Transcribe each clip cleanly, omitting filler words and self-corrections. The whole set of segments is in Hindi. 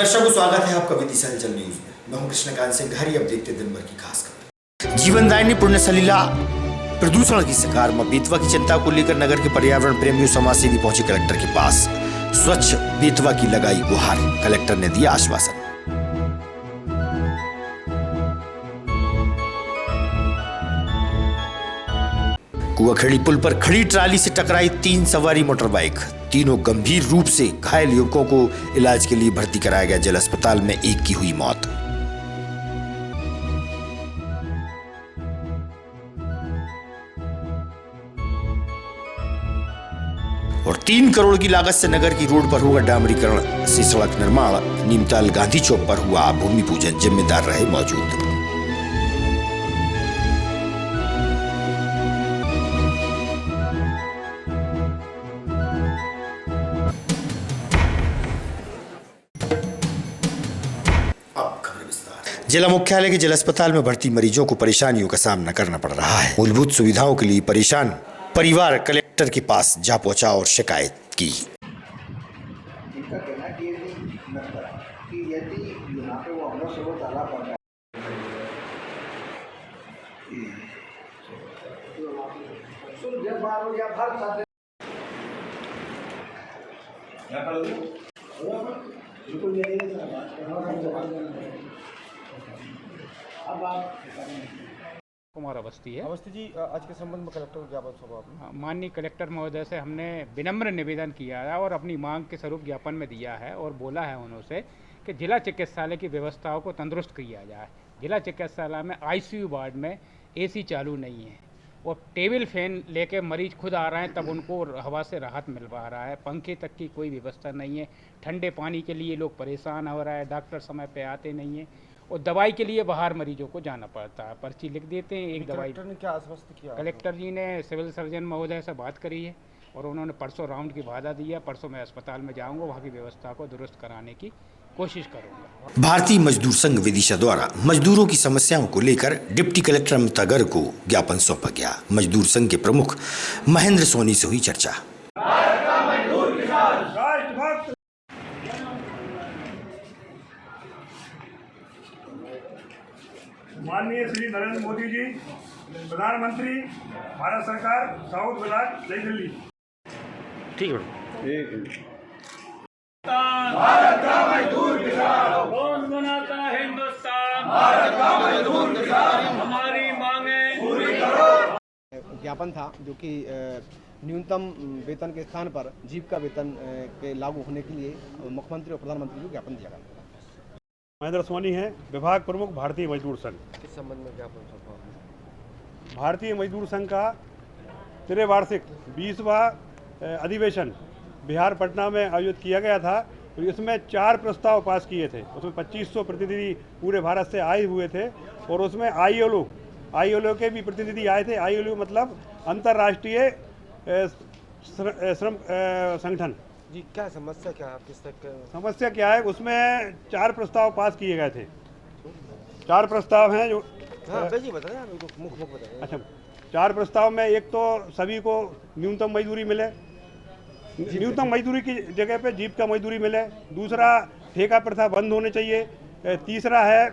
दर्शकों, स्वागत है आपका विदिशा न्यूज में। मैं हूं कृष्णकांत सिंह। अब देखते दिन भर की खास खबर। जीवनदायिनी पुण्य सलीला प्रदूषण की शिकार मां बेतवा की चिंता को लेकर नगर के पर्यावरण प्रेमियों समाजसेवी पहुंचे कलेक्टर के पास। स्वच्छ बेतवा की लगाई गुहार, कलेक्टर ने दिया आश्वासन। कुआखेड़ी पुल पर खड़ी ट्राली से टकराई 3 सवारी मोटरबाइक। तीनों गंभीर रूप से घायल युवकों को इलाज के लिए भर्ती कराया गया। जिला अस्पताल में एक की हुई मौत। और 3 करोड़ की लागत से नगर की रोड पर होगा डामरीकरण से सड़क निर्माण। नीमताल गांधी चौक पर हुआ भूमि पूजन, जिम्मेदार रहे मौजूद। जिला मुख्यालय के जिला अस्पताल में भर्ती मरीजों को परेशानियों का सामना करना पड़ रहा है। मूलभूत सुविधाओं के लिए परेशान परिवार कलेक्टर के पास जा पहुंचा और शिकायत की। इनका कहना कि यदि यहाँ पे वो हमलों से वो डाला पड़ रहा कुमार अवस्थी है। अवस्थी जी, आज के संबंध में कलेक्टर को ज्ञापन सौंपा आपने? माननीय कलेक्टर महोदय से हमने विनम्र निवेदन किया है और अपनी मांग के स्वरूप ज्ञापन में दिया है और बोला है उन्होंने कि जिला चिकित्सालय की व्यवस्थाओं को तंदुरुस्त किया जाए। जिला चिकित्सालय में आईसीयू वार्ड में एसी चालू नहीं है और टेबल फैन लेके मरीज खुद आ रहे हैं, तब उनको हवा से राहत मिल पा रहा है। पंखे तक की कोई व्यवस्था नहीं है। ठंडे पानी के लिए लोग परेशान हो रहा है, डॉक्टर समय पे आते नहीं है और दवाई के लिए बाहर मरीजों को जाना पड़ता है। पर्ची लिख देते हैं, एक दवाई। कलेक्टर ने क्या आश्वस्त किया? कलेक्टर जी ने सिविल सर्जन महोदय से बात करी है और उन्होंने परसों राउंड की वादा दी है। परसों मैं अस्पताल में जाऊंगा, वहाँ की व्यवस्था को दुरुस्त कराने की कोशिश करूंगा। भारतीय मजदूर संघ विदिशा द्वारा मजदूरों की समस्याओं को लेकर डिप्टी कलेक्टर अमिता गर्ग को ज्ञापन सौंपा गया। मजदूर संघ के प्रमुख महेंद्र सोनी से हुई चर्चा। माननीय श्री नरेंद्र मोदी जी, प्रधानमंत्री, भारत सरकार, साउथ ब्लॉक, नई दिल्ली। ठीक है। भारत का मजदूर किसान, कौन बनाता हिंदुस्तान? भारत का मजदूर किसान, हमारी मांगे पूरी करो। ज्ञापन था जो कि न्यूनतम वेतन के स्थान पर जीविका वेतन के लागू होने के लिए मुख्यमंत्री और प्रधानमंत्री को ज्ञापन दिया गया। महेंद्र सोनी है, विभाग प्रमुख, भारतीय मजदूर संघ। किस संबंध में ज्ञापन सौंपा आपने? भारतीय मजदूर संघ का त्रिवार्षिक 20वां अधिवेशन बिहार पटना में आयोजित किया गया था। तो इसमें 4 प्रस्ताव पास किए थे। उसमें 2500 प्रतिनिधि पूरे भारत से आए हुए थे और उसमें आईएलओ के भी प्रतिनिधि आए थे। आईएलओ मतलब अंतर्राष्ट्रीय श्रम संगठन जी। क्या समस्या क्या है? किस तक समस्या क्या है? उसमें 4 प्रस्ताव पास किए गए थे। 4 प्रस्ताव हैं जो जी बताएं, मुख्य बताएं। अच्छा, 4 प्रस्ताव में एक तो सभी को न्यूनतम मजदूरी मिले, न्यूनतम मजदूरी की जगह पे जीविका मजदूरी मिले। दूसरा, ठेका प्रथा बंद होनी चाहिए। तीसरा है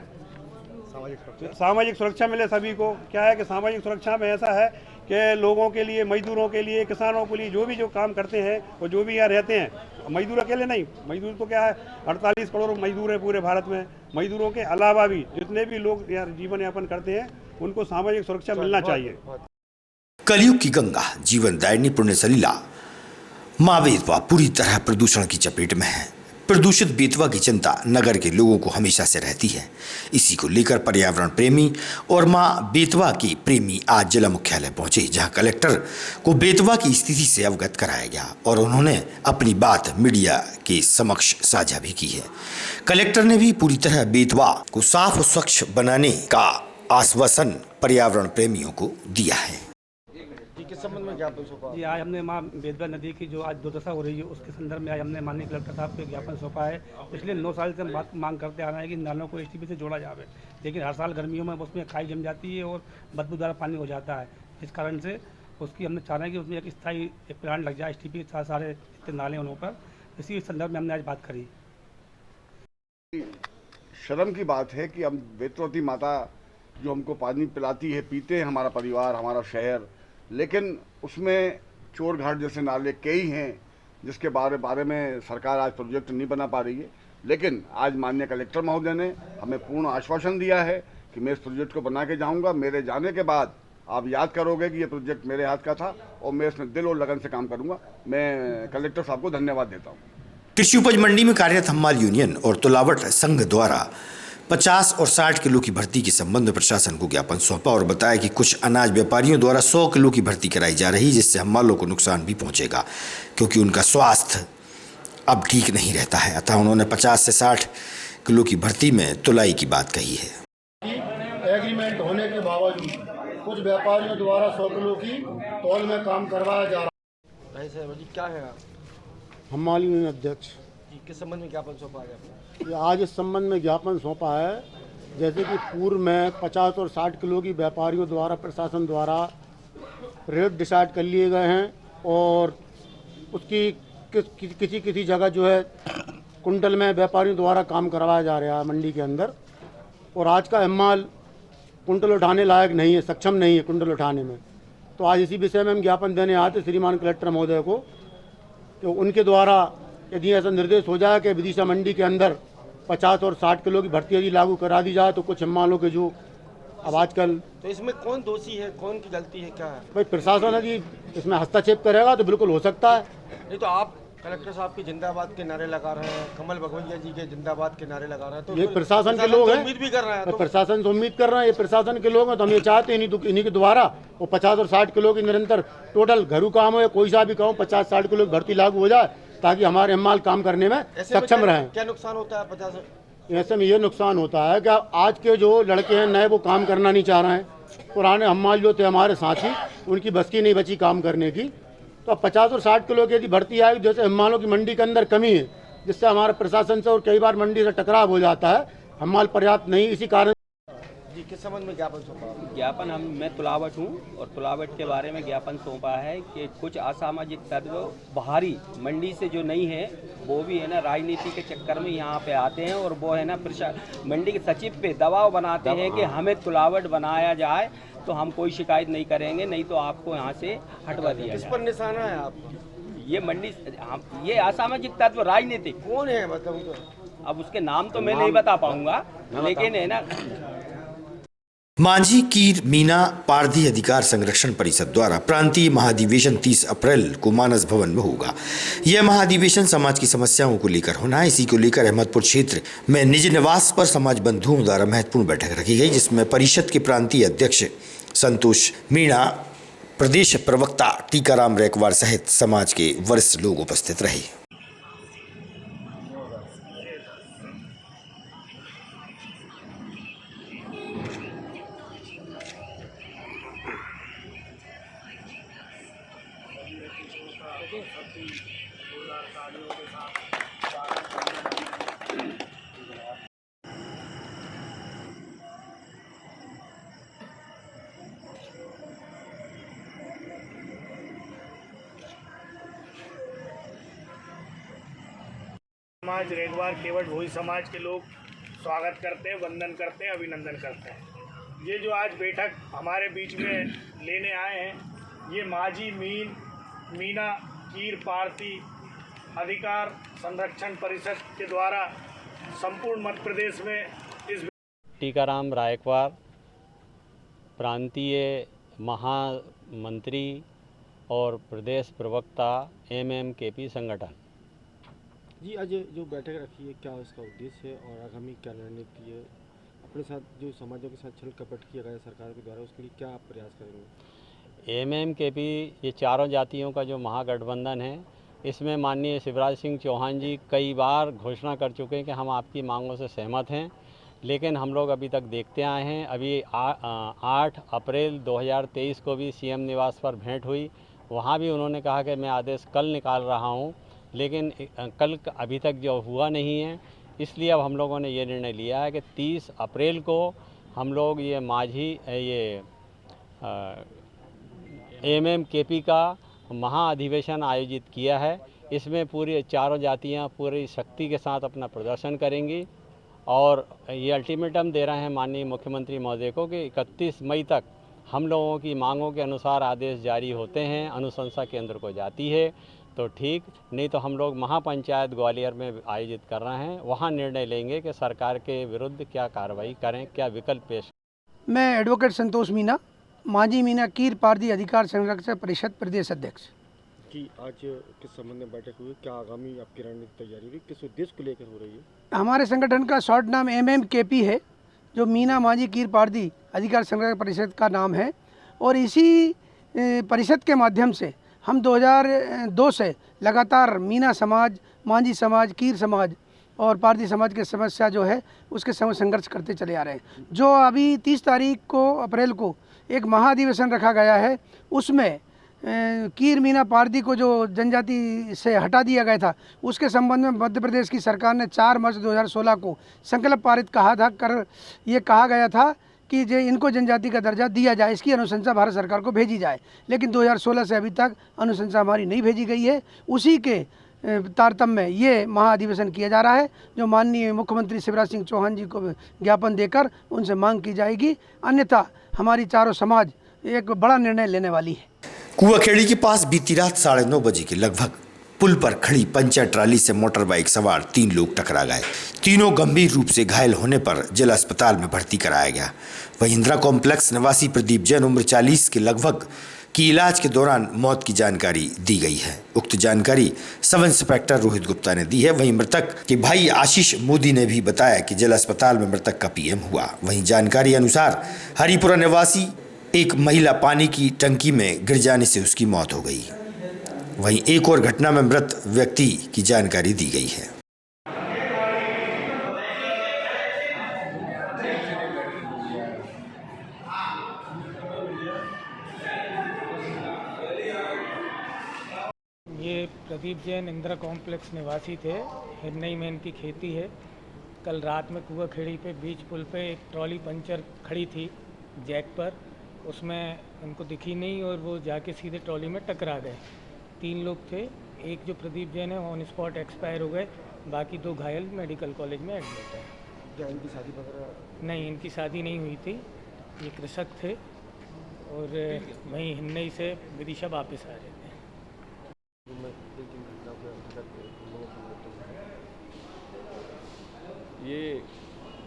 सामाजिक सुरक्षा मिले सभी को। क्या है कि सामाजिक सुरक्षा में ऐसा है कि लोगों के लिए, मजदूरों के लिए, किसानों के लिए, जो काम करते हैं और जो भी यहाँ रहते हैं, मजदूर अकेले नहीं, मजदूर तो क्या है 48 करोड़ मजदूर है पूरे भारत में। मजदूरों के अलावा भी जितने भी लोग यहाँ जीवन यापन करते हैं उनको सामाजिक सुरक्षा मिलना चाहिए। कलयुग की गंगा जीवनदायिनी पुण्य सलीला मां बेतवा पूरी तरह प्रदूषण की चपेट में है। प्रदूषित बेतवा की चिंता नगर के लोगों को हमेशा से रहती है। इसी को लेकर पर्यावरण प्रेमी और मां बेतवा के प्रेमी आज जिला मुख्यालय पहुंचे, जहां कलेक्टर को बेतवा की स्थिति से अवगत कराया गया और उन्होंने अपनी बात मीडिया के समक्ष साझा भी की है। कलेक्टर ने भी पूरी तरह बेतवा को साफ और स्वच्छ बनाने का आश्वासन पर्यावरण प्रेमियों को दिया है। किस संबंध में ज्ञापन सौंपा? जी, आज हमने माँ बेतवा नदी की जो आज दुर्दशा हो रही है उसके संदर्भ में आज हमने माननीय कलेक्टर साहब को ज्ञापन सौंपा है। पिछले 9 साल से हम बात मांग करते आ रहे हैं कि नालों को एसटीपी से जोड़ा जाए, लेकिन हर साल गर्मियों में उसमें खाई जम जाती है और बदबूदार पानी हो जाता है। इस कारण से उसकी हमने चाह रहे हैं कि उसमें एक स्थायी प्लांट लग जाए एसटीपी के सारे जितने नाले उन पर। इसी संदर्भ में हमने आज बात करी। शर्म की बात है कि हम वेतवती माता जो हमको पानी पिलाती है, पीते हैं हमारा परिवार, हमारा शहर, लेकिन उसमें चोर घाट जैसे नाले कई हैं जिसके बारे में सरकार आज प्रोजेक्ट नहीं बना पा रही है। लेकिन आज माननीय कलेक्टर महोदय ने हमें पूर्ण आश्वासन दिया है कि मैं इस प्रोजेक्ट को बना के जाऊंगा। मेरे जाने के बाद आप याद करोगे कि ये प्रोजेक्ट मेरे हाथ का था और मैं इसमें दिल और लगन से काम करूंगा। मैं कलेक्टर साहब को धन्यवाद देता हूँ। कृषि उपज मंडी में कार्यरत हम्माल यूनियन और तुलावट संघ द्वारा 50 और 60 किलो की भर्ती के संबंध में प्रशासन को ज्ञापन सौंपा और बताया कि कुछ अनाज व्यापारियों द्वारा 100 किलो की भर्ती कराई जा रही है, जिससे हम्मालों को नुकसान भी पहुंचेगा क्योंकि उनका स्वास्थ्य अब ठीक नहीं रहता है। अतः उन्होंने 50 से 60 किलो की भर्ती में तुलाई की बात कही है। एग्रीमेंट होने के बावजूद कुछ व्यापारियों द्वारा 100 किलो की तौल में काम करवाया जा रहा है। ऐसे जी क्या है आप? हम्माल यूनियन अध्यक्ष जी, किस संबंध में ज्ञापन सौंपा है आपने? ये आज इस संबंध में ज्ञापन सौंपा है, जैसे कि पूर्व में 50 और 60 किलो की व्यापारियों द्वारा प्रशासन द्वारा रेट डिसाइड कर लिए गए हैं और उसकी किसी जगह जो है कुंटल में व्यापारियों द्वारा काम करवाया जा रहा है मंडी के अंदर, और आज का हम्माल कुंटल उठाने लायक नहीं है, सक्षम नहीं है कुंटल उठाने में। तो आज इसी विषय में हम ज्ञापन देने आते श्रीमान कलेक्टर महोदय को, तो उनके द्वारा यदि ऐसा निर्देश हो जाए कि विदिशा मंडी के अंदर 50 और 60 किलो की भर्ती यदि लागू करा दी जाए तो कुछ हम्मालों के जो अब आजकल, तो इसमें कौन दोषी है, कौन की गलती है, क्या है? भाई प्रशासन यदि इसमें हस्तक्षेप करेगा तो बिल्कुल हो सकता है। नहीं तो आप कलेक्टर साहब के जिंदाबाद के नारे लगा रहे हैं, कमल भगवैया जी के जिंदाबाद के नारे लगा रहे हैं, तो ये प्रशासन के लोग हैं, उम्मीद भी कर रहे हैं, तो प्रशासन से उम्मीद कर रहे हैं, ये प्रशासन के लोग हैं, तो हम ये चाहते हैं इन्हीं के द्वारा वो 50 और 60 किलो की निरंतर टोटल घरू काम हो या कोई सा भी काम 50-60 किलो की भर्ती लागू हो जाए ताकि हमारे हम्माल काम करने में सक्षम रहें। क्या नुकसान होता है 50? ऐसे में ये नुकसान होता है कि आज के जो लड़के हैं नए वो काम करना नहीं चाह रहे हैं, पुराने हम्माल जो थे हमारे साथी उनकी बस की नहीं बची काम करने की, तो अब 50 और 60 किलो की यदि भर्ती आई, जैसे हम्मालों की मंडी के अंदर कमी है जिससे हमारे प्रशासन से और कई बार मंडी से टकराव हो जाता है, हम्माल पर्याप्त नहीं, इसी कारण जी किस संबंध में ज्ञापन सौंपा? ज्ञापन मैं तुलावट हूँ और तुलावट के बारे में ज्ञापन सौंपा है कि कुछ असामाजिक तत्व बाहरी मंडी से जो नहीं है वो भी है ना राजनीति के चक्कर में यहाँ पे आते हैं और वो है ना मंडी के सचिव पे दबाव बनाते हैं कि हमें तुलावट बनाया जाए तो हम कोई शिकायत नहीं करेंगे, नहीं तो आपको यहाँ से हटवा दिया किस पर निशाना है आप? ये मंडी ये असामाजिक तत्व राजनीतिक कौन है मतलब? अब उसके नाम तो मैं नहीं बता पाऊंगा, लेकिन है ना मांझी कीर मीना पारधी अधिकार संरक्षण परिषद द्वारा प्रांतीय महाधिवेशन 30 अप्रैल को मानस भवन में होगा। यह महाधिवेशन समाज की समस्याओं को लेकर होना है। इसी को लेकर अहमदपुर क्षेत्र में निज निवास पर समाज बंधुओं द्वारा महत्वपूर्ण बैठक रखी गई, जिसमें परिषद के प्रांतीय अध्यक्ष संतोष मीणा, प्रदेश प्रवक्ता टीकाराम रैकवार सहित समाज के वरिष्ठ लोग उपस्थित रहे। समाज रेगवार केवट भोई समाज के लोग स्वागत करते हैं, वंदन करते हैं, अभिनंदन करते हैं। ये जो आज बैठक हमारे बीच में लेने आए हैं, ये मांझी मीना कीर पारधी अधिकार संरक्षण परिषद के द्वारा संपूर्ण मध्य प्रदेश में इस टीकाराम रायकवार प्रांतीय महामंत्री और प्रदेश प्रवक्ता MMKP संगठन। जी आज जो बैठक रखी है क्या उसका उद्देश्य है और आगामी क्या रणनीति है? अपने साथ जो समाजों के साथ छल कपट किया गया सरकार के द्वारा उसके लिए क्या आप प्रयास करेंगे? MMKP ये चारों जातियों का जो महागठबंधन है, इसमें माननीय शिवराज सिंह चौहान जी कई बार घोषणा कर चुके हैं कि हम आपकी मांगों से सहमत हैं, लेकिन हम लोग अभी तक देखते आए हैं। अभी 8 अप्रैल 2023 को भी CM निवास पर भेंट हुई, वहाँ भी उन्होंने कहा कि मैं आदेश कल निकाल रहा हूँ, लेकिन कल अभी तक जो हुआ नहीं है। इसलिए अब हम लोगों ने ये निर्णय लिया है कि 30 अप्रैल को हम लोग ये MMKP का महाअधिवेशन आयोजित किया है। इसमें पूरी चारों जातियां पूरी शक्ति के साथ अपना प्रदर्शन करेंगी और ये अल्टीमेटम दे रहे हैं माननीय मुख्यमंत्री महोदय को कि 31 मई तक हम लोगों की मांगों के अनुसार आदेश जारी होते हैं, अनुशंसा केंद्र को जाती है तो ठीक, नहीं तो हम लोग महापंचायत ग्वालियर में आयोजित कर रहे हैं, वहाँ निर्णय लेंगे कि सरकार के विरुद्ध क्या कार्रवाई करें, क्या विकल्प पेश। मैं एडवोकेट संतोष मीना, मांझी मीना कीर पारदी अधिकार संरक्षण परिषद प्रदेश अध्यक्ष। कि आज किस संबंध में बैठक हुई, क्या आगामी आपकी रणनीति तैयारी हुई, किस उद्देश्य को लेकर हो रही है? हमारे संगठन का शॉर्ट नाम MMKP है, जो मीना मांझी कीर पारदी अधिकार संरक्षण परिषद का नाम है। और इसी परिषद के माध्यम से हम 2002 से लगातार मीना समाज, मांझी समाज, कीर समाज और पारदी समाज की समस्या जो है उसके समय संघर्ष करते चले आ रहे हैं। जो अभी 30 तारीख को अप्रैल को एक महाधिवेशन रखा गया है, उसमें कीर मीना पारदी को जो जनजाति से हटा दिया गया था, उसके संबंध में मध्य प्रदेश की सरकार ने 4 मार्च 2016 को संकल्प पारित ये कहा गया था कि जो इनको जनजाति का दर्जा दिया जाए, इसकी अनुशंसा भारत सरकार को भेजी जाए। लेकिन 2016 से अभी तक अनुशंसा हमारी नहीं भेजी गई है। उसी के तारतम्य में ये महाधिवेशन किया जा रहा है, जो माननीय मुख्यमंत्री शिवराज सिंह चौहान जी को ज्ञापन देकर उनसे मांग की जाएगी, अन्यथा हमारी चारों समाज एक बड़ा निर्णय लेने वाली है। कुआखेड़ी के पास बीती रात 9:30 बजे के लगभग पुल पर खड़ी पंचर ट्राली से मोटर बाइक सवार 3 लोग टकरा गए। तीनों गंभीर रूप से घायल होने पर जिला अस्पताल में भर्ती कराया गया। वहीं इंदिरा कॉम्प्लेक्स निवासी प्रदीप जैन उम्र 40 के लगभग की इलाज के दौरान मौत की जानकारी दी गई है। उक्त जानकारी सब इंस्पेक्टर रोहित गुप्ता ने दी है। वहीं मृतक के भाई आशीष मोदी ने भी बताया कि जिला अस्पताल में मृतक का PM हुआ। वहीं जानकारी अनुसार हरिपुरा निवासी एक महिला पानी की टंकी में गिर जाने से उसकी मौत हो गई। वहीं एक और घटना में मृत व्यक्ति की जानकारी दी गई है। ये प्रदीप जैन इंदिरा कॉम्प्लेक्स निवासी थे। हिरनई में इनकी खेती है। कल रात में कुआखेड़ी पे बीच पुल पे एक ट्रॉली पंचर खड़ी थी जैक पर, उसमें उनको दिखी नहीं और वो जाके सीधे ट्रॉली में टकरा गए। 3 लोग थे। एक जो प्रदीप जैन है ऑन स्पॉट एक्सपायर हो गए, बाकी 2 घायल मेडिकल कॉलेज में एडमिट है। क्या इनकी शादी वगैरह? नहीं, इनकी शादी नहीं हुई थी। ये कृषक थे और वहीं हिन्नई से विदिशा वापस आ रहे थे। ये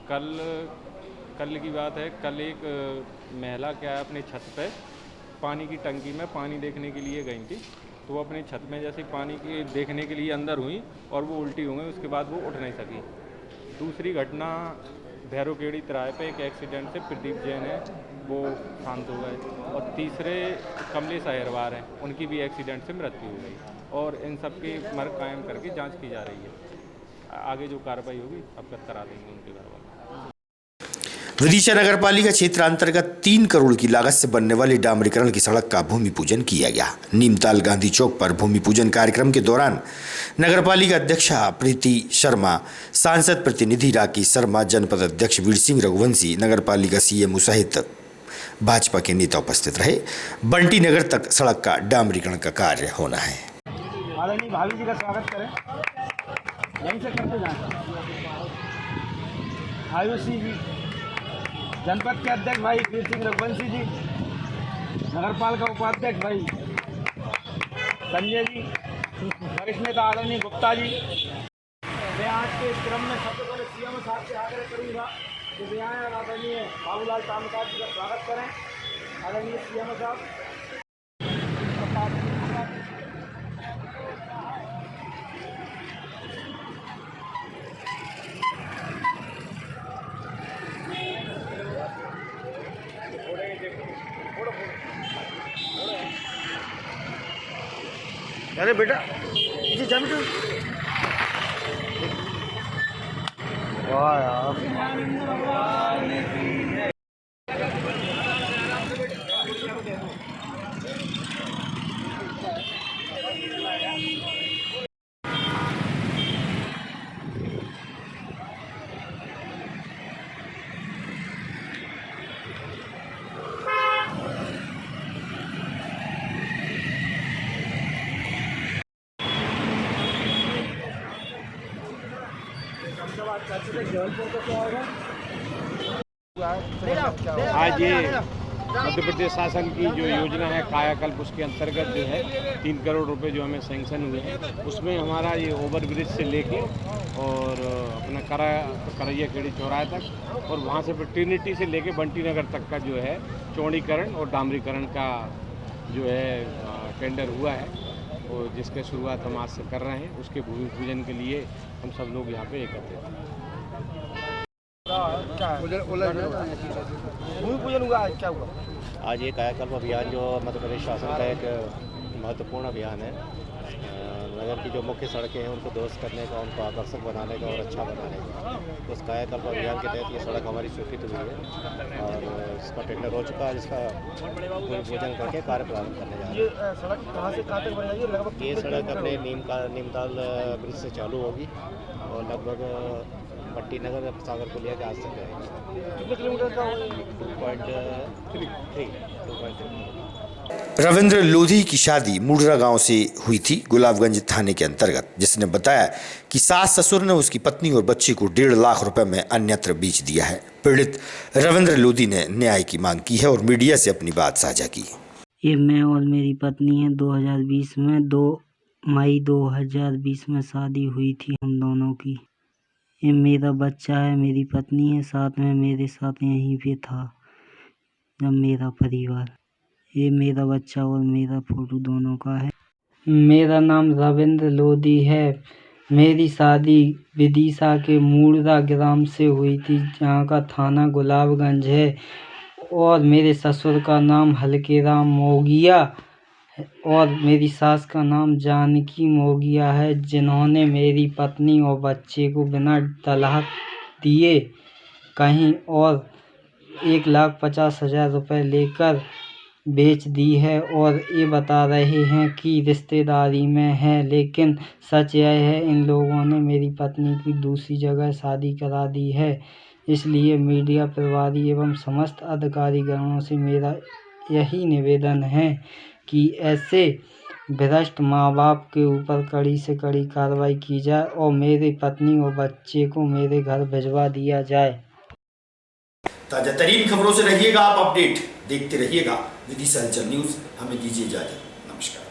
कल की बात है। कल एक महिला क्या है अपने छत पे पानी की टंकी में पानी देखने के लिए गई थी, तो वो अपने छत में जैसे पानी की देखने के लिए अंदर हुई और वो उल्टी हो गई। उसके बाद वो उठ नहीं सकी। दूसरी घटना भैरोखेड़ी तिराहे पे एक एक्सीडेंट से प्रदीप जैन है वो शांत हो गए, और तीसरे कमलेश अहिरवार हैं, उनकी भी एक्सीडेंट से मृत्यु हो गई। और इन सब की मर्ग कायम करके जांच की जा रही है। आगे जो कार्रवाई होगी अवगत करा देंगे उनके घर वाले। विदिशा नगर पालिका क्षेत्र अंतर्गत 3 करोड़ की लागत से बनने वाली डामरीकरण की सड़क का भूमि पूजन किया गया। नीमताल गांधी चौक पर भूमि पूजन कार्यक्रम के दौरान नगर पालिका अध्यक्षा प्रीति शर्मा, सांसद प्रतिनिधि राकेश शर्मा, जनपद अध्यक्ष वीर सिंह रघुवंशी, नगर पालिका CMO सहित भाजपा के नेता उपस्थित रहे। बंटी नगर तक सड़क का डामरीकरण का कार्य होना है। आदरणीय भाभी जी का स्वागत करें। यहीं से करते जाएं। आयुषी जी, जनपद के अध्यक्ष भाई वीर सिंह रघुवंशी जी, नगरपालिका उपाध्यक्ष भाई संजय जी, वरिष्ठ नेता आदरणीय गुप्ता जी। मैं आज के इस क्रम में सबसे पहले CMO साहब से आग्रह करूँगा कि वे आए और आदरणीय बाबूलाल तामकार जी का स्वागत करें। आदरणीय CMO साहब। अरे बेटा जी जमीन वाह यार। आज ये मध्य प्रदेश शासन की जो योजना है कायाकल्प, उसके अंतर्गत जो है 3 करोड़ रुपए जो हमें सैंक्शन हुए हैं, उसमें हमारा ये ओवर ब्रिज से लेके और अपना करैया खेड़ी चौराहे तक और वहाँ से फिर ट्रिनिटी से लेके बंटी नगर तक का जो है चौड़ीकरण और डामरीकरण का जो है टेंडर हुआ है, और जिसके शुरुआत हम आज से कर रहे हैं। उसके भूमि पूजन के लिए हम सब लोग यहाँ पे एकत्रित हैं। भूमि पूजन हुआ, क्या हुआ? आज ये कायाकल्प अभियान जो मध्य प्रदेश शासन का एक महत्वपूर्ण अभियान है, नगर की जो मुख्य सड़कें हैं उनको दुरुस्त करने का, उनको आकर्षक बनाने का और अच्छा बनाने का। उस कायाकल्प अभियान के तहत ये सड़क हमारी स्वीकृत हुई है और इसका टेंडर हो चुका है, जिसका भूमि पूजन करके कार्य प्रारंभ करने जा रहे हैं। ये सड़क कहाँ से कहाँ तक बन जाएगी? लगभग ये सड़क अपने नीमताल ब्रिज से चालू होगी और लगभग पट्टी नगर सागर पुलिया के आज तक जाएगी। कितने किलोमीटर का? 2.3। रविंद्र लोधी की शादी मुडरा गांव से हुई थी, गुलाबगंज थाने के अंतर्गत, जिसने बताया कि सास ससुर ने उसकी पत्नी और बच्चे को 1.5 लाख रुपए में अन्यत्र बेच दिया है। पीड़ित रविंद्र लोधी ने न्याय की मांग की है और मीडिया से अपनी बात साझा की। ये मैं और मेरी पत्नी है 2020 में 2 मई 2020 में शादी हुई थी हम दोनों की। ये मेरा बच्चा है, मेरी पत्नी है, साथ में मेरे साथ यहीं पे था जब मेरा परिवार। ये मेरा बच्चा और मेरा फोटो दोनों का है। मेरा नाम रविंद्र लोधी है। मेरी शादी विदिशा के मूड़रा ग्राम से हुई थी, जहाँ का थाना गुलाबगंज है, और मेरे ससुर का नाम हल्केराम मोगिया और मेरी सास का नाम जानकी मोगिया है, जिन्होंने मेरी पत्नी और बच्चे को बिना तलाक दिए कहीं और 1,50,000 रुपये लेकर बेच दी है, और ये बता रहे हैं कि रिश्तेदारी में है, लेकिन सच यह है इन लोगों ने मेरी पत्नी की दूसरी जगह शादी करा दी है। इसलिए मीडिया प्रभारी एवं समस्त अधिकारीगणों से मेरा यही निवेदन है कि ऐसे भ्रष्ट माँ बाप के ऊपर कड़ी से कड़ी कार्रवाई की जाए और मेरी पत्नी और बच्चे को मेरे घर भिजवा दिया जाए। ताजा तरीन खबरों से रहिएगा आप अपडेट, देखते रहिएगा विदिशा हलचल न्यूज। हमें दीजिए इजाजत, नमस्कार।